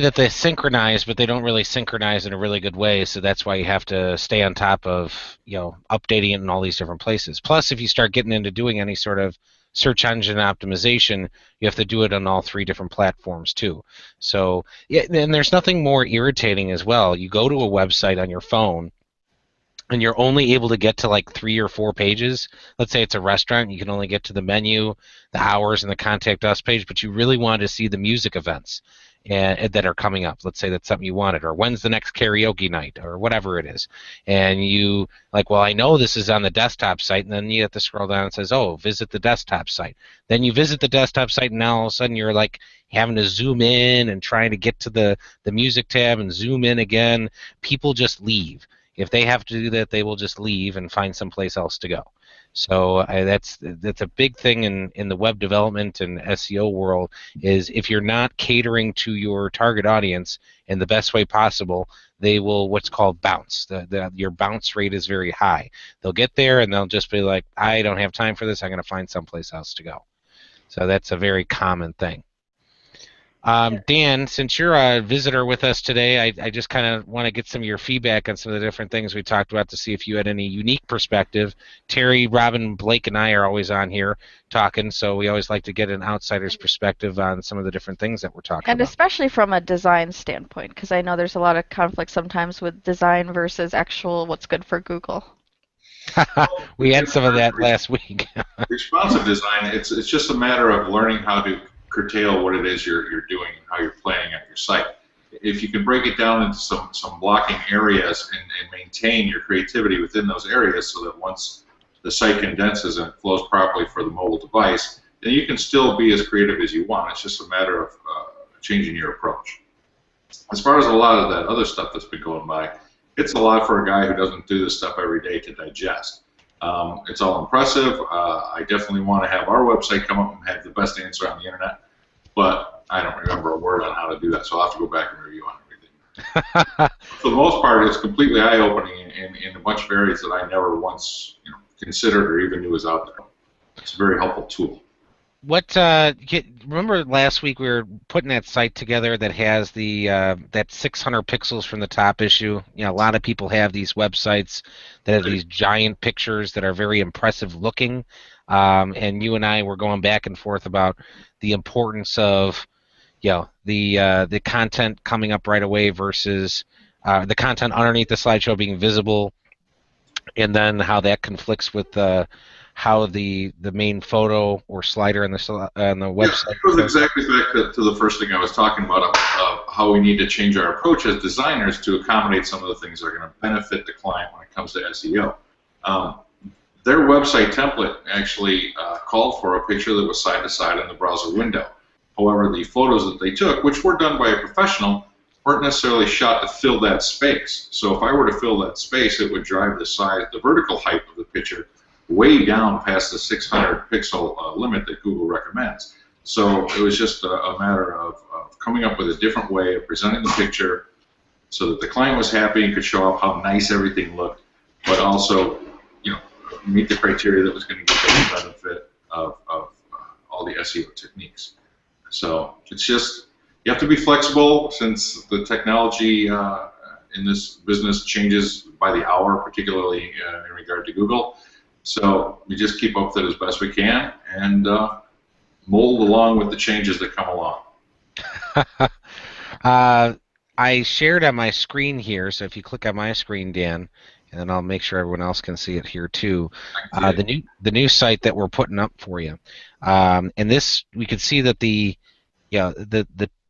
that they synchronize, but they don't really synchronize in a really good way. So that's why you have to stay on top of updating it in all these different places. Plus, if you start getting into doing any sort of search engine optimization, you have to do it on all 3 different platforms too. So yeah, and there's nothing more irritating as well. You go to a website on your phone, and you're only able to get to like 3 or 4 pages. Let's say it's a restaurant, you can only get to the menu, the hours, and the contact us page, but you really want to see the music events. and that are coming up. Let's say that's something you wanted, or when's the next karaoke night, or whatever it is. And you like, well, I know this is on the desktop site, and then you have to scroll down and it says, oh, visit the desktop site. Then you visit the desktop site, and now all of a sudden you're like having to zoom in and trying to get to the music tab and zoom in again. People just leave. If they have to do that, they will just leave and find someplace else to go. So that's a big thing in the web development and SEO world, is if you're not catering to your target audience in the best way possible, they will what's called bounce. Your bounce rate is very high. They'll get there and they'll just be like, I don't have time for this. I'm going to find someplace else to go. So that's a very common thing. Dan, since you're a visitor with us today, I just kind of want to get some of your feedback on some of the different things we talked about to see if you had any unique perspective. Terry, Robin, Blake, and I are always on here talking, so we always like to get an outsider's perspective on some of the different things that we're talking And about. especially from a design standpoint, because I know there's a lot of conflict sometimes with design versus actual what's good for Google. We had some of that last week. Responsive design, it's just a matter of learning how to curtail what it is you're doing, how you're planning at your site. If you can break it down into some blocking areas and maintain your creativity within those areas so that once the site condenses and flows properly for the mobile device, then you can still be as creative as you want. It's just a matter of changing your approach. As far as a lot of that other stuff that's been going by, it's a lot for a guy who doesn't do this stuff every day to digest. It's all impressive. I definitely want to have our website come up and have the best answer on the internet, but I don't remember a word on how to do that, so I'll have to go back and review on everything. For the most part, it's completely eye-opening in a bunch of areas that I never once considered or even knew was out there. It's a very helpful tool. What remember last week we were putting that site together that has the that 600 pixels from the top issue. A lot of people have these websites that have these giant pictures that are very impressive looking, and you and I were going back and forth about the importance of the content coming up right away versus the content underneath the slideshow being visible, and then how that conflicts with how the main photo or slider on the website. It goes exactly back to the first thing I was talking about, how we need to change our approach as designers to accommodate some of the things that are going to benefit the client when it comes to SEO. Their website template actually called for a picture that was side to side in the browser window. However, the photos that they took, which were done by a professional, weren't necessarily shot to fill that space. So if I were to fill that space, it would drive the vertical height of the picture way down past the 600 pixel limit that Google recommends. So it was just a matter of coming up with a different way of presenting the picture so that the client was happy and could show off how nice everything looked, but also meet the criteria that was going to get the benefit of all the SEO techniques. So it's just, you have to be flexible since the technology in this business changes by the hour, particularly in regard to Google. So we just keep up with it as best we can and mold along with the changes that come along. I shared on my screen here, so if you click on my screen, Dan, and then I'll make sure everyone else can see it here too. The new site that we're putting up for you, and this we can see that the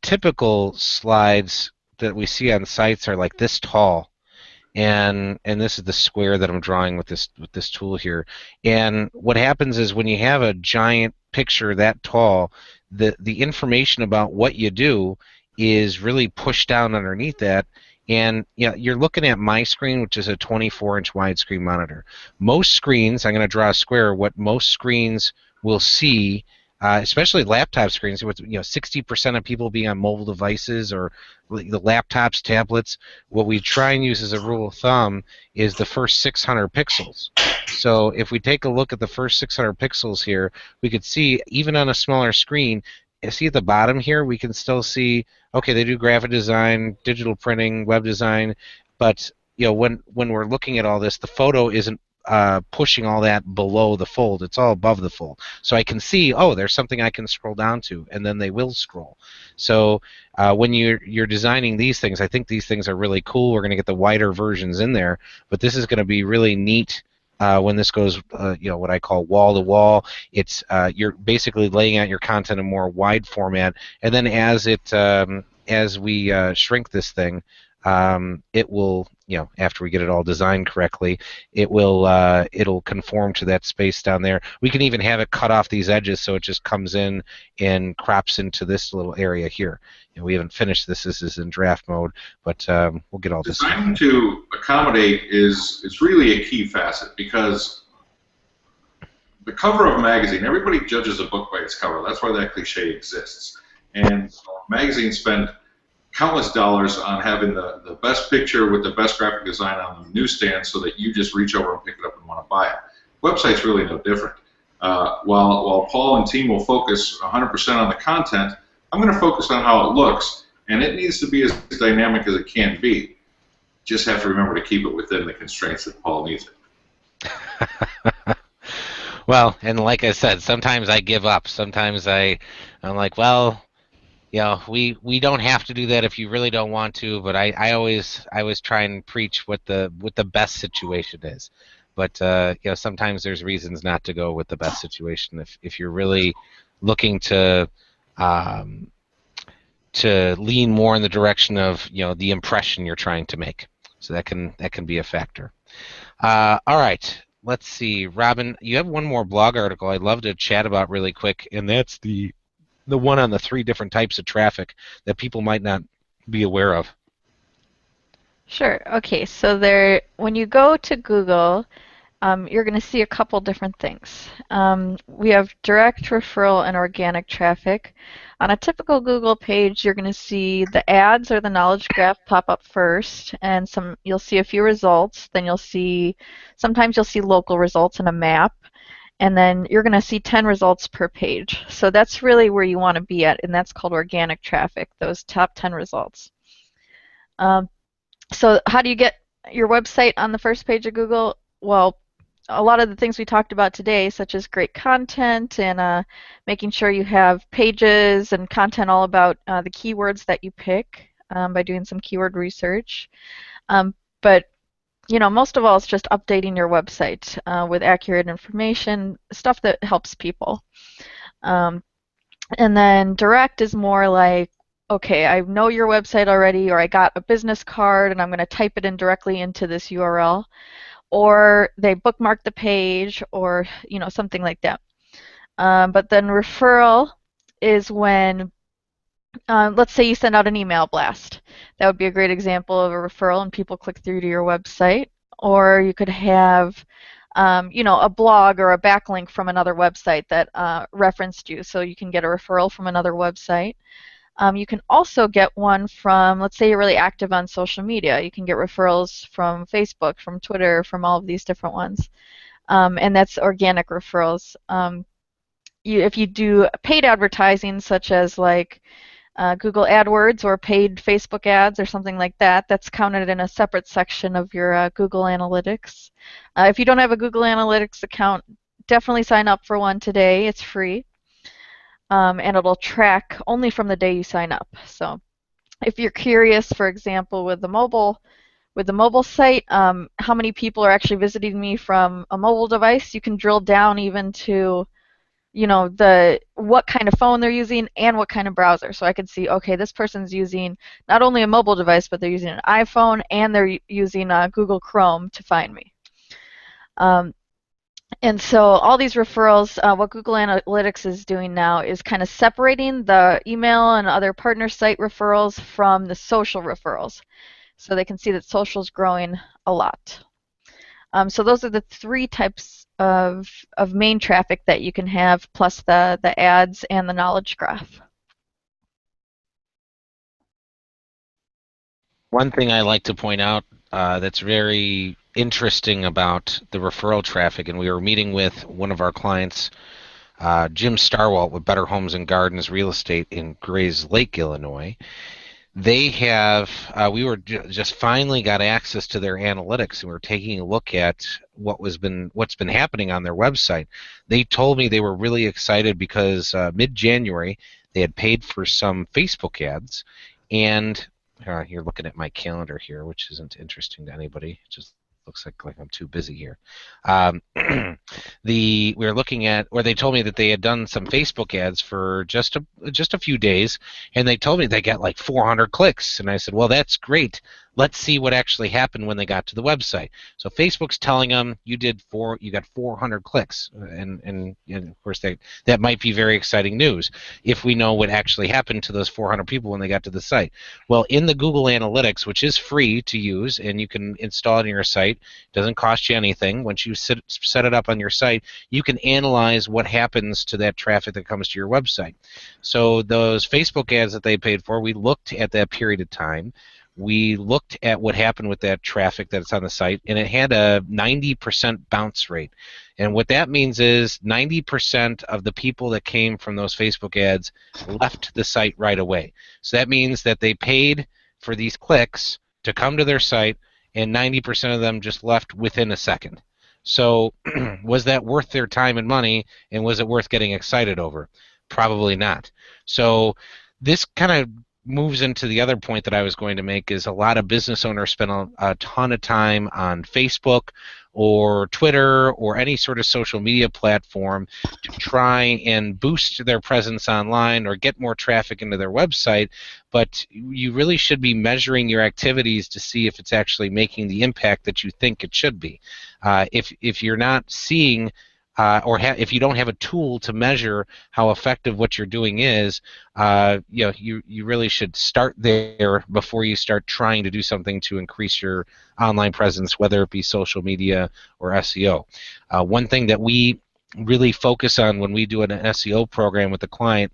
typical slides that we see on sites are like this tall. And this is the square that I'm drawing with this tool here. And what happens is when you have a giant picture that tall, the information about what you do is really pushed down underneath that. And you're looking at my screen, which is a 24-inch widescreen monitor. Most screens, I'm going to draw a square. What most screens will see, especially laptop screens, with 60% of people being on mobile devices or the laptops, tablets, what we try and use as a rule of thumb is the first 600 pixels. So if we take a look at the first 600 pixels here, we could see even on a smaller screen, see at the bottom here, we can still see, okay, they do graphic design, digital printing, web design, but when we're looking at all this, the photo isn't pushing all that below the fold. It's all above the fold. So I can see, oh, there's something I can scroll down to, and then they will scroll. So when you're designing these things, I think these things are really cool. We're going to get the wider versions in there, but this is going to be really neat when this goes, what I call wall to wall. It's you're basically laying out your content in a more wide format, and then as it as we shrink this thing, it will, after we get it all designed correctly, it'll conform to that space down there. We can even have it cut off these edges so it just comes in and crops into this little area here. We haven't finished this. This is in draft mode, but we'll get all this. Designing to accommodate is really a key facet, because the cover of a magazine, everybody judges a book by its cover. That's why that cliche exists. And magazines spend countless dollars on having the best picture with the best graphic design on the newsstand so that you just reach over and pick it up and want to buy it. Website's really no different. While Paul and team will focus 100% on the content, I'm going to focus on how it looks, and it needs to be as dynamic as it can be. Just have to remember to keep it within the constraints that Paul needs it. Well, and like I said, sometimes I give up. Sometimes I'm like, well, we don't have to do that if you really don't want to. But I always try and preach what the best situation is. But sometimes there's reasons not to go with the best situation if you're really looking to lean more in the direction of the impression you're trying to make. So that can be a factor. All right. Let's see, Robin, you have one more blog article I'd love to chat about really quick, and that's the one on the 3 different types of traffic that people might not be aware of. Sure. Okay. So when you go to Google, you're going to see a couple different things. We have direct referral and organic traffic. On a typical Google page, you're going to see the ads or the knowledge graph pop up first, and you'll see a few results. Then sometimes you'll see local results in a map, and then you're going to see 10 results per page. So that's really where you want to be at, and that's called organic traffic, those top 10 results. So how do you get your website on the first page of Google? Well, a lot of the things we talked about today, such as great content and making sure you have pages and content all about the keywords that you pick by doing some keyword research. But most of all, it's just updating your website with accurate information, stuff that helps people. And then direct is more like, okay, I know your website already, or I got a business card and I'm going to type it in directly into this URL. Or they bookmark the page, or something like that. But then referral is when, let's say you send out an email blast. That would be a great example of a referral, and people click through to your website. Or you could have, a blog or a backlink from another website that referenced you, so you can get a referral from another website. You can also get one from, let's say you're really active on social media. You can get referrals from Facebook, from Twitter, from all of these different ones. And that's organic referrals. If you do paid advertising, such as like Google AdWords or paid Facebook ads or something like that, that's counted in a separate section of your Google Analytics. If you don't have a Google Analytics account, definitely sign up for one today. It's free. And it'll track only from the day you sign up. So if you're curious, for example, with the mobile site, how many people are actually visiting me from a mobile device, you can drill down even to what kind of phone they're using and what kind of browser. So I can see, okay, this person's using not only a mobile device, but they're using an iPhone and they're using Google Chrome to find me. And so all these referrals, what Google Analytics is doing now is kind of separating the email and other partner site referrals from the social referrals. So they can see that social is growing a lot. So those are the 3 types of main traffic that you can have, plus the ads and the knowledge graph. One thing I like to point out that's very interesting about the referral traffic, and we were meeting with one of our clients, Jim Starwalt with Better Homes and Gardens Real Estate in Grays Lake, Illinois. They have, just finally got access to their analytics, and we're taking a look at what's been happening on their website. They told me they were really excited because mid-January they had paid for some Facebook ads, and you're looking at my calendar here, which isn't interesting to anybody. Just looks like I'm too busy here. We were looking at, or they told me that they had done some Facebook ads for just a few days, and they told me they got like 400 clicks, and I said, well, that's great. Let's see what actually happened when they got to the website. So Facebook's telling them you got 400 clicks, and of course that might be very exciting news if we know what actually happened to those 400 people when they got to the site. Well, in the Google Analytics, which is free to use and you can install it on your site, doesn't cost you anything. Once you set it up on your site, you can analyze what happens to that traffic that comes to your website. So those Facebook ads that they paid for, we looked at that period of time. We looked at what happened with that traffic that's on the site, and it had a 90% bounce rate. And what that means is 90% of the people that came from those Facebook ads left the site right away. So that means that they paid for these clicks to come to their site, and 90% of them just left within a second. So was that worth their time and money, and was it worth getting excited over? Probably not. So this kind of moves into the other point that I was going to make, is a lot of business owners spend a ton of time on Facebook or Twitter or any sort of social media platform to try and boost their presence online or get more traffic into their website, but you really should be measuring your activities to see if it's actually making the impact that you think it should be. If you're not seeing if you don't have a tool to measure how effective what you're doing is, you really should start there before you start trying to do something to increase your online presence, whether it be social media or SEO. One thing that we really focus on when we do an SEO program with the client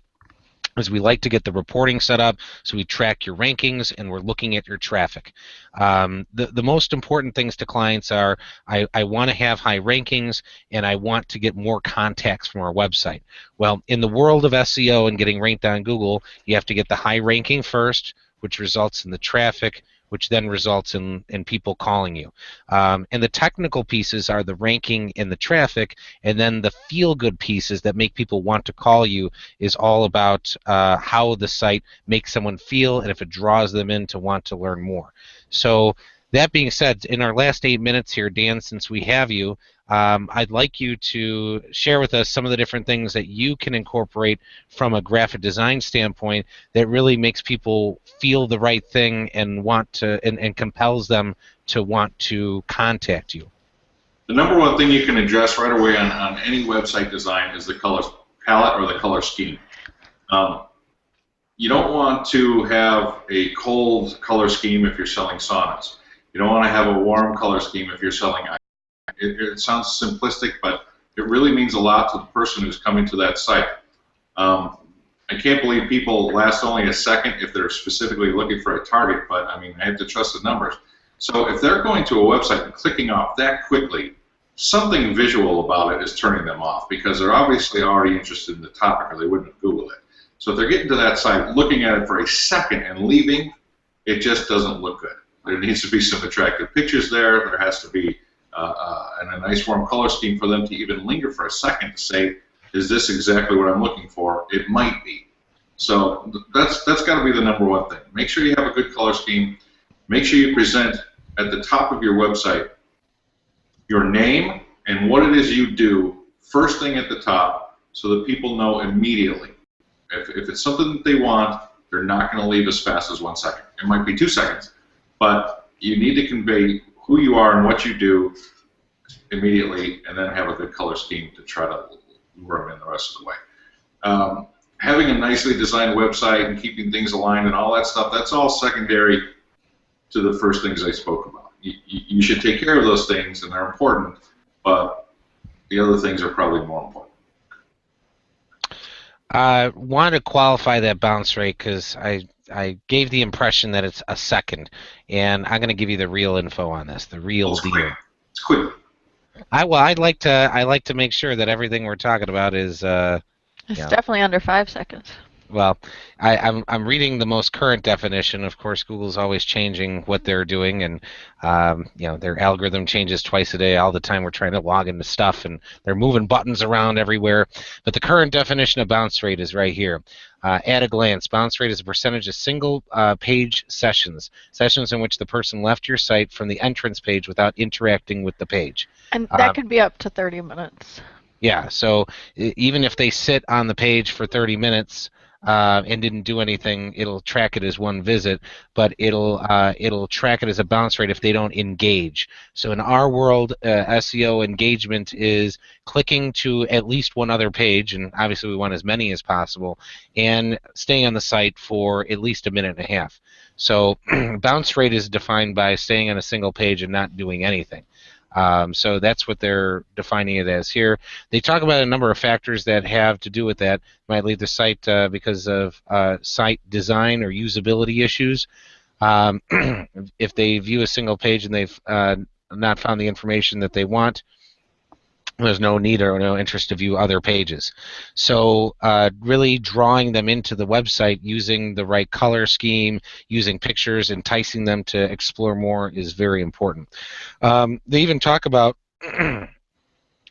is we like to get the reporting set up so we track your rankings and we're looking at your traffic. The most important things to clients are I want to have high rankings and I want to get more contacts from our website. Well, in the world of SEO and getting ranked on Google, you have to get the high ranking first, which results in the traffic, which then results in people calling you. And the technical pieces are the ranking and the traffic, and then the feel-good pieces that make people want to call you is all about how the site makes someone feel and if it draws them in to want to learn more. So that being said, in our last 8 minutes here, Dan, since we have you, I'd like you to share with us some of the different things that you can incorporate from a graphic design standpoint that really makes people feel the right thing and want to and compels them to want to contact you. The number one thing you can address right away on any website design is the color palette or the color scheme. You don't want to have a cold color scheme if you're selling saunas. You don't want to have a warm color scheme if you're selling ice. It sounds simplistic, but it really means a lot to the person who's coming to that site. I can't believe people last only a second if they're specifically looking for a target, but I mean, I have to trust the numbers. So if they're going to a website and clicking off that quickly, something visual about it is turning them off because they're obviously already interested in the topic or they wouldn't have Googled it. So if they're getting to that site, looking at it for a second and leaving, it just doesn't look good. There needs to be some attractive pictures there. There has to be and a nice warm color scheme for them to even linger for a second to say, is this exactly what I'm looking for? It might be. So that's got to be the number one thing. Make sure you have a good color scheme. Make sure you present at the top of your website your name and what it is you do first thing at the top so that people know immediately. If it's something that they want, they're not going to leave as fast as 1 second. It might be 2 seconds, but you need to convey who you are and what you do immediately, and then have a good color scheme to try to lure them in the rest of the way. Having a nicely designed website and keeping things aligned and all that stuff, that's all secondary to the first things I spoke about. You should take care of those things, and they're important, but the other things are probably more important. I want to qualify that bounce rate because I gave the impression that it's a second, and I'm going to give you the real info on this, the real deal. Quick. It's quick. I'd like to make sure that everything we're talking about is It's definitely under 5 seconds. Well, I'm reading the most current definition. Of course, Google's always changing what they're doing, and their algorithm changes twice a day. All the time, we're trying to log into stuff, and they're moving buttons around everywhere. But the current definition of bounce rate is right here. At a glance, bounce rate is a percentage of single page sessions in which the person left your site from the entrance page without interacting with the page. And that could be up to 30 minutes. Yeah, so even if they sit on the page for 30 minutes and didn't do anything, it'll track it as one visit, but it'll track it as a bounce rate if they don't engage. So in our world, SEO engagement is clicking to at least one other page, and obviously we want as many as possible, and staying on the site for at least a minute and a half. So bounce rate is defined by staying on a single page and not doing anything. So that's what they're defining it as here. They talk about a number of factors that have to do with that. Might leave the site because of site design or usability issues. If they view a single page and they've not found the information that they want, there's no need or no interest to view other pages. So really drawing them into the website using the right color scheme, using pictures, enticing them to explore more is very important. They even talk about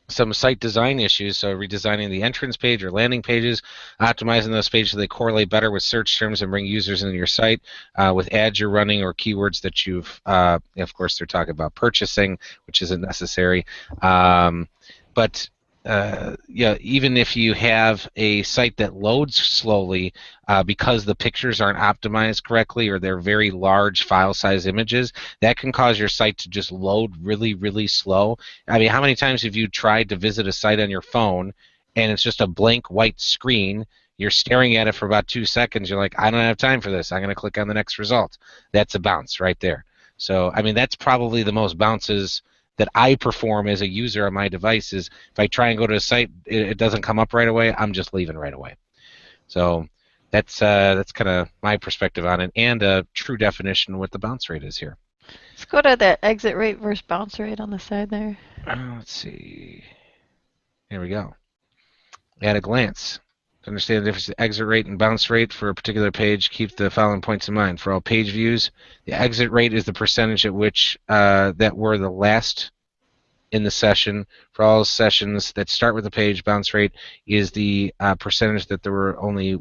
some site design issues, so redesigning the entrance page or landing pages, optimizing those pages so they correlate better with search terms and bring users into your site, with ads you're running or keywords that you've, of course they're talking about purchasing, which isn't necessary. But even if you have a site that loads slowly because the pictures aren't optimized correctly or they're very large file size images, that can cause your site to just load really, really slow. I mean, how many times have you tried to visit a site on your phone and it's just a blank white screen? You're staring at it for about 2 seconds. You're like, I don't have time for this. I'm going to click on the next result. That's a bounce right there. So, I mean, that's probably the most bounces that I perform as a user on my device. Is if I try and go to a site, it doesn't come up right away, I'm just leaving right away. So that's kind of my perspective on it, and a true definition of what the bounce rate is here. Let's go to the exit rate versus bounce rate on the side there. Let's see. Here we go. At a glance. To understand the difference in exit rate and bounce rate for a particular page, keep the following points in mind. For all page views, the exit rate is the percentage at which that were the last in the session. For all sessions that start with the page, bounce rate is the percentage that there were only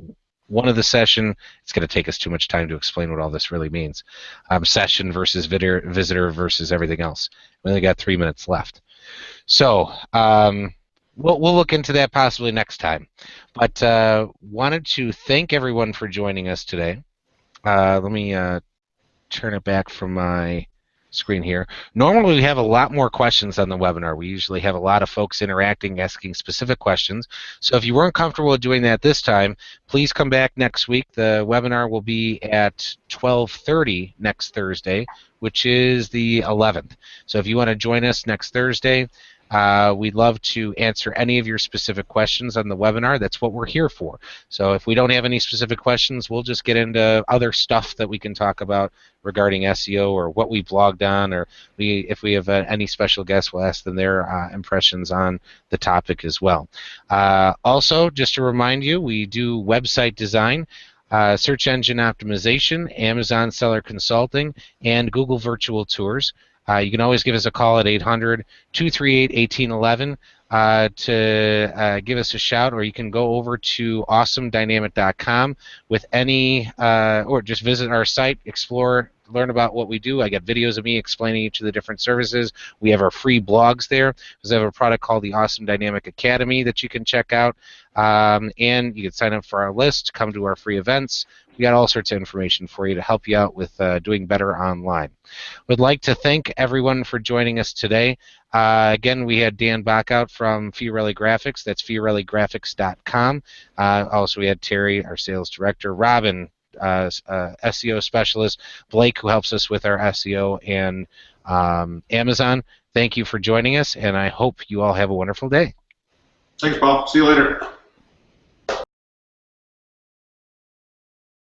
one of the session. It's going to take us too much time to explain what all this really means. Session versus visitor versus everything else. We only got 3 minutes left. So we'll look into that possibly next time. But wanted to thank everyone for joining us today. Let me turn it back from my screen here. Normally we have a lot more questions on the webinar. We usually have a lot of folks interacting, asking specific questions. So if you weren't comfortable doing that this time, please come back next week. The webinar will be at 12:30 next Thursday, which is the 11th. So if you want to join us next Thursday, we'd love to answer any of your specific questions on the webinar. That's what we're here for. So if we don't have any specific questions, we'll just get into other stuff that we can talk about regarding SEO or what we blogged on, or if we have any special guests, we'll ask them their impressions on the topic as well. Also, just to remind you, we do website design, search engine optimization, Amazon seller consulting, and Google virtual tours. You can always give us a call at 800-238-1811 to give us a shout, or you can go over to awesomedynamic.com with any, or just visit our site, explore, learn about what we do. I got videos of me explaining each of the different services. We have our free blogs there. We have a product called the Awesome Dynamic Academy that you can check out, and you can sign up for our list, come to our free events. We got all sorts of information for you to help you out with doing better online. Would like to thank everyone for joining us today. Again, we had Dan Backout from Fiorelli Graphics. That's fiorelligraphics.com. Also, we had Terry, our sales director, Robin, SEO specialist, Blake, who helps us with our SEO, and Amazon. Thank you for joining us, and I hope you all have a wonderful day. Thanks, Paul. See you later.